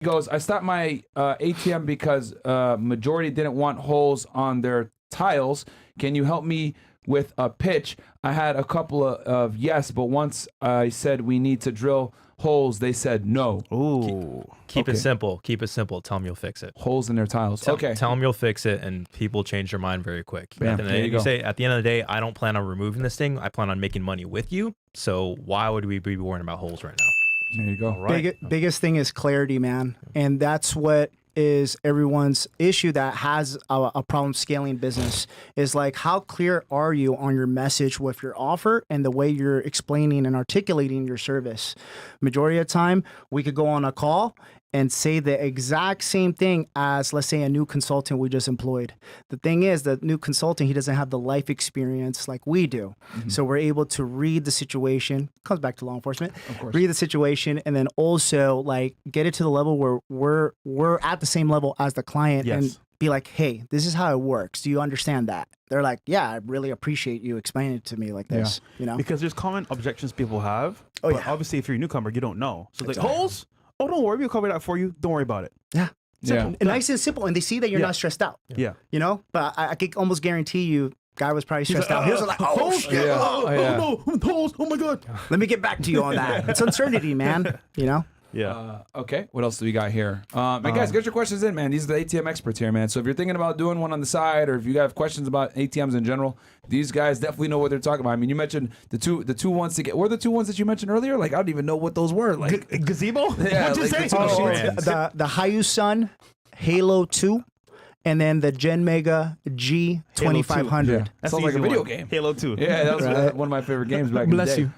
He goes, I stopped my ATM because majority didn't want holes on their tiles. Can you help me with a pitch? I had a couple of yes, but once I said we need to drill holes, they said no. Ooh. Keep it simple. Keep it simple. Tell them you'll fix it. Holes in their tiles. Okay. Tell them you'll fix it, and people change their mind very quick. Bam, At the end of the there day, you go. say, at the end of the day, I don't plan on removing this thing. I plan on making money with you. So why would we be worrying about holes right now? There you go. Right. Biggest thing is clarity, man. And that's what is everyone's issue that has a problem scaling business is like, how clear are you on your message with your offer and the way you're explaining and articulating your service? Majority of the time, we could go on a call and say the exact same thing as, let's say, a new consultant we just employed. The thing is, the new consultant, he doesn't have the life experience like we do. So we're able to read the situation, comes back to law enforcement, read the situation, and then also like get it to the level where we're at the same level as the client and be like, hey, this is how it works. Do you understand that? They're like, yeah, I really appreciate you explaining it to me like this, you know? Because there's common objections people have. Oh, but obviously, if you're a newcomer, you don't know. So it's like, holes? Oh, don't worry. We'll cover that for you. Don't worry about it. Yeah. Yeah. And nice and simple. And they see that you're not stressed out. Yeah. You know? But I could almost guarantee you, guy was probably stressed out. He was like, oh, holes? shit. Yeah. Oh, Yeah. no. Holes. Oh, my God. Let me get back to you on that. It's uncertainty, man. You know? Yeah. Okay, what else do we got here? And guys, get your questions in, man. These are the ATM experts here, man. So if you're thinking about doing one on the side, or if you have questions about ATMs in general, these guys definitely know what they're talking about. I mean, you mentioned the two ones to get. Were the two ones that you mentioned earlier? Like, I don't even know what those were. Like Gazebo? Yeah, What'd you like say? the two brands. The Hayusun Halo 2 and then the Gen Mega G2500. Yeah. That's Sounds the like a easy video one. game. Halo 2. Yeah, that was one of my favorite games back Bless in the day. you.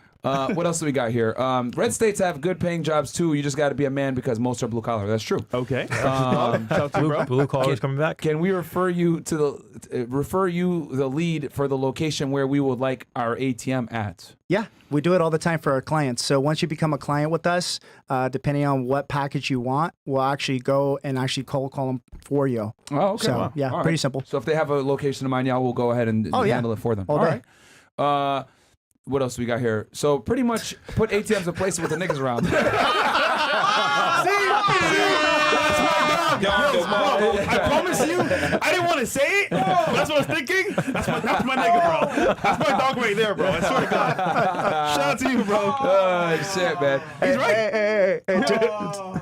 What else do we got here? Red states have good paying jobs too. You just got to be a man because most are blue collar. That's true. Okay. Shout out to you, bro. Blue collar's coming back. Can we refer you to the lead for the location where we would like our ATM at? Yeah, we do it all the time for our clients. So once you become a client with us, depending on what package you want, we'll actually go and actually call them for you. Oh, okay. So, Wow. yeah, All pretty right. simple. So if they have a location in mind, yeah, we'll go ahead and yeah. handle it for them. All day. right. What else we got here? So pretty much put ATMs in place with the niggas around. I promise you, I didn't want to say it. But that's what I was thinking. That's my nigga, bro. That's my dog right there, bro. I swear to God. Shout out to you, bro. Oh, shit, man. He's right. Hey,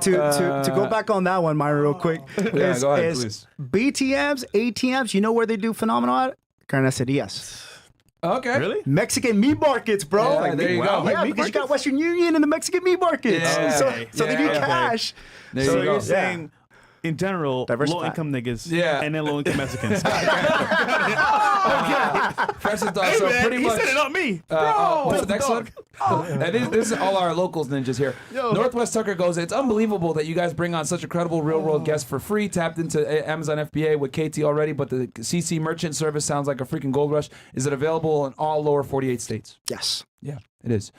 to go back on that one, Myron, real quick. Yeah, go ahead, please. BTMs, ATMs, you know where they do phenomenal at? Carnicerías. Okay. Really? Mexican meat markets, bro. Yeah, there you go. Yeah, Meat because you got markets? Western Union and the Mexican meat markets. Yeah. So they do Yeah. cash. There So you go. you're saying, in general, Diversify. low-income niggas Yeah. and then low-income Mexicans. Fresh and dog. Hey, So man, pretty he much. said it, not me. What's the next one? And this is all our locals ninjas here. Northwest Tucker goes, it's unbelievable that you guys bring on such incredible real-world guests for free. Tapped into Amazon FBA with KT already, but the CC merchant service sounds like a freaking gold rush. Is it available in all lower 48 states? Yes. Yeah, it is.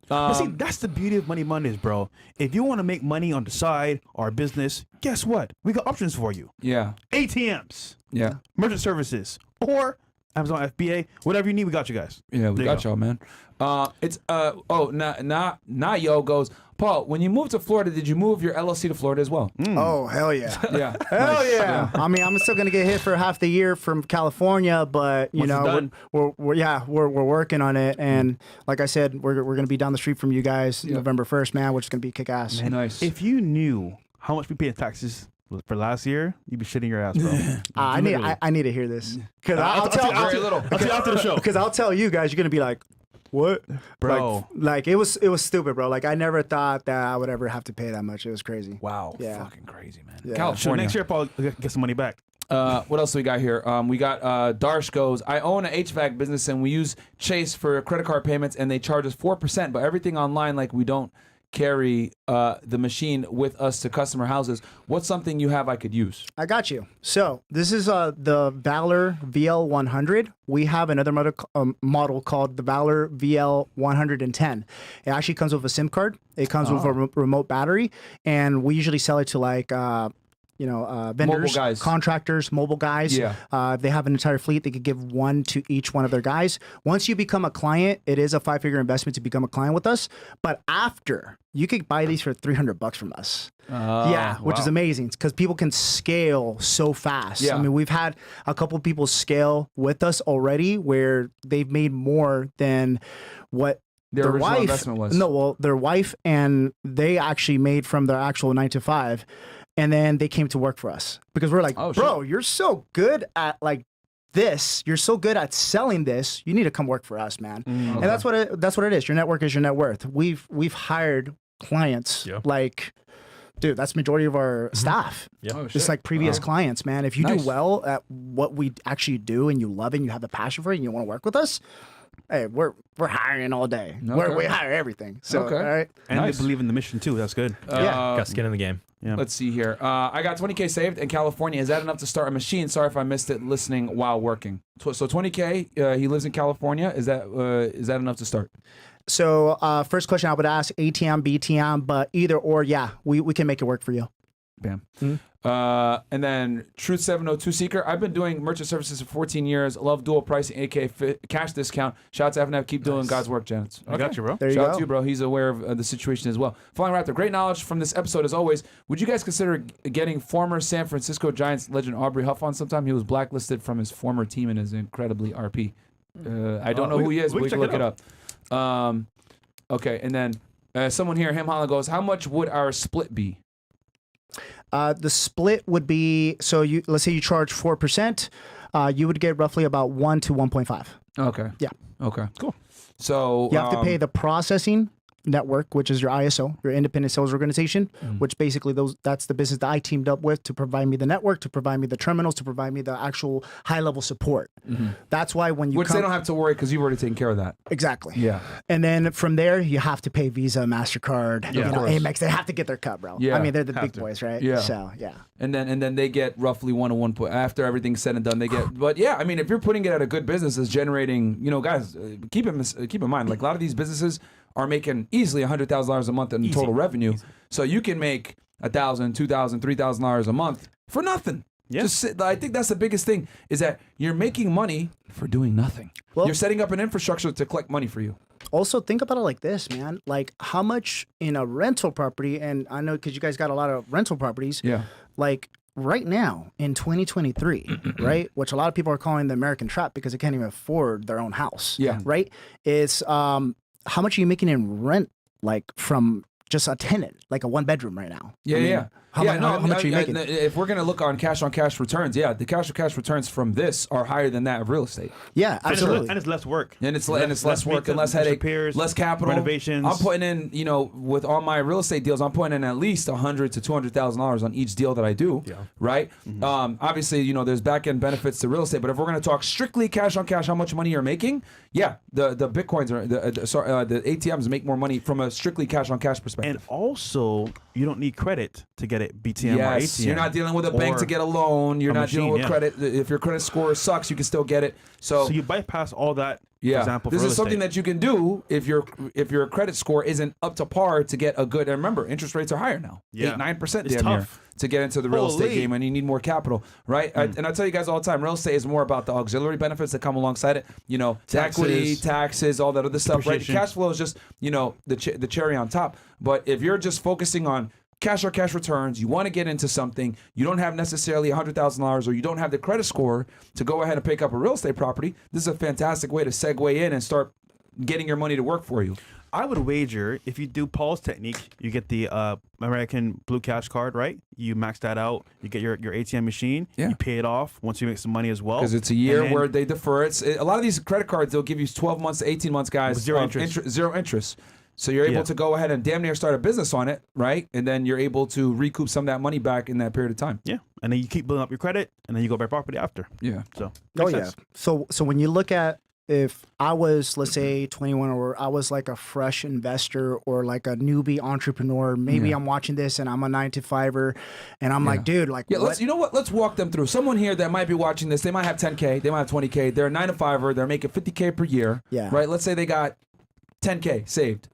But see, that's the beauty of Money Mondays, bro. If you want to make money on the side or business, guess what? We got options for you. Yeah, ATMs, yeah, merchant services, or Amazon FBA, whatever you need, we got you guys. yeah. We There you got go. y'all, man. It's Nayo goes, Paul, when you moved to Florida, did you move your LLC to Florida as well? Oh, hell yeah. Yeah. Hell Nice. yeah. I mean, I'm still going to get hit for half the year from California, but, you Once it's know, done. we're working on it. And like I said, we're going to be down the street from you guys November 1st, man, which is going to be kick-ass. Nice. If you knew how much we paid in taxes for last year, you'd be shitting your ass, bro. I need to hear this. Because I'll tell you very little. I'll tell you after the show. Because I'll tell you guys, you're going to be like, what? Bro. Like it was stupid, bro. Like I never thought that I would ever have to pay that much. It was crazy. Wow. Yeah. Fucking crazy, man. Yeah. So California. next year, Paul, get some money back. What else do we got here? We got Darsh goes, I own an HVAC business and we use Chase for credit card payments and they charge us 4%, but everything online, like we don't carry the machine with us to customer houses. What's something you have I could use? I got you. So this is the Valor VL100. We have another model called the Valor VL110. It actually comes with a SIM card. It comes with a remote battery, and we usually sell it to like vendors, guys. contractors, mobile guys. Yeah. They have an entire fleet. They could give one to each one of their guys. Once you become a client, it is a 5-figure investment to become a client with us. But after, you could buy these for $300 from us. Which is amazing because people can scale so fast. Yeah. I mean, we've had a couple of people scale with us already where they've made more than what Their their original wife, investment was. no, well, their wife and they actually made from their actual 9 to 5, and then they came to work for us because we're like, Oh, bro, you're so good at like this. You're so good at selling this. You need to come work for us, man. And that's what it is. Your network is your net worth. We've hired clients like. Dude, that's majority of our staff. Yeah. Oh, Just like previous clients, man. If you Nice. do well at what we actually do and you love it and you have the passion for it and you want to work with us, hey, we're hiring all day. We hire everything. So, Okay. all right. And Nice. they believe in the mission too. That's good. Got skin in the game. Yeah. Let's see here. I got 20K saved in California. Is that enough to start a machine? Sorry if I missed it listening while working. So 20K, he lives in California. Is that enough to start? So first question I would ask, ATM, BTM, but either or, yeah, we can make it work for you. Bam. And then Truth 702 Seeker. I've been doing merchant services for 14 years. Love dual pricing, aka cash discount. Shout out to FNF. Keep doing God's work, Janet. I got you, bro. There you Shout go. out to you, bro. He's aware of the situation as well. Flying Raptor, great knowledge from this episode as always. Would you guys consider getting former San Francisco Giants legend Aubrey Huff on sometime? He was blacklisted from his former team and is incredibly RP. I don't know who he is, but we can look it up. Okay, and then someone here, Him Holland goes, how much would our split be? The split would be, so let's say you charge 4%, you would get roughly about 1 to 1.5. Okay. Yeah. Okay. Cool. So You have to pay the processing network, which is your ISO, your independent sales organization, which basically that's the business that I teamed up with to provide me the network, to provide me the terminals, to provide me the actual high level support. That's why when you which they don't have to worry because you've already taken care of that. exactly. Yeah. And then from there, you have to pay Visa, MasterCard, of course. Amex. They have to get their cut, bro. Yeah, I mean, they're the have big to. boys, right? Yeah. So, yeah. And then they get roughly 1 to 1 point after everything's said and done. They get, but yeah, I mean, if you're putting it at a good business that's generating, guys, keep in mind, like a lot of these businesses are making easily $100,000 a month in total revenue. So you can make $1,000, $2,000, $3,000 a month for nothing. Yeah. I think that's the biggest thing is that you're making money for doing nothing. Well- You're setting up an infrastructure to collect money for you. Also, think about it like this, man. Like, how much in a rental property, and I know because you guys got a lot of rental properties. Yeah. Like, right now in 2023, right? Which a lot of people are calling the American trap because they can't even afford their own house. Yeah. Right? It's how much are you making in rent, like from just a tenant, like a 1-bedroom right now? Yeah, I mean, yeah. How, how much are you making? If we're gonna look on cash returns, yeah, the cash on cash returns from this are higher than that of real estate. Yeah, absolutely. And it's less work. And it's less work and less less headache, repairs, less capital, renovations. I'm putting in, with all my real estate deals, I'm putting in at least $100,000 to $200,000 on each deal that I do. Yeah. Right. Obviously, there's back end benefits to real estate, but if we're gonna talk strictly cash on cash, how much money you're making, yeah, the bitcoins are the ATMs make more money from a strictly cash on cash perspective. And also, you don't need credit to get it BTM or Yes, ATM. you're not dealing with a bank to get a loan. You're a not dealing machine, with yeah. credit. If your credit score sucks, you can still get it. So So you bypass all that. yeah, For example, this for is real something estate. that you can do if your credit score isn't up to par to get a good. And remember, interest rates are higher now, Yeah. 8-9% It's damn near tough. to get into the real estate Holy. game, and you need more capital, right? And I tell you guys all the time, real estate is more about the auxiliary benefits that come alongside it. The equity, taxes, all that other stuff, right? Depreciation. Cash flow is just the cherry on top. But if you're just focusing on cash or cash returns, you want to get into something, you don't have necessarily $100,000 or you don't have the credit score to go ahead and pick up a real estate property, this is a fantastic way to segue in and start getting your money to work for you. I would wager if you do Paul's technique, you get the American Blue Cash card, right? You max that out. You get your ATM machine. Yeah. You pay it off once you make some money as well. Because it's a year And then- where they defer it. A lot of these credit cards, they'll give you 12 months to 18 months, guys. With zero of interest. Zero interest. So you're able Yeah. to go ahead and damn near start a business on it, right? And then you're able to recoup some of that money back in that period of time. Yeah, and then you keep building up your credit, and then you go buy property after. Yeah. So Oh makes yeah. sense. So when you look at, if I was, let's say 21, or I was like a fresh investor or like a newbie entrepreneur, maybe I'm watching this and I'm a 9-to-5er and I'm like, dude, like, Yeah, what? let's walk them through. Someone here that might be watching this, they might have 10K, they might have 20K, they're a 9-to-5er, they're making 50K per year. Yeah. Right? Let's say they got 10K saved.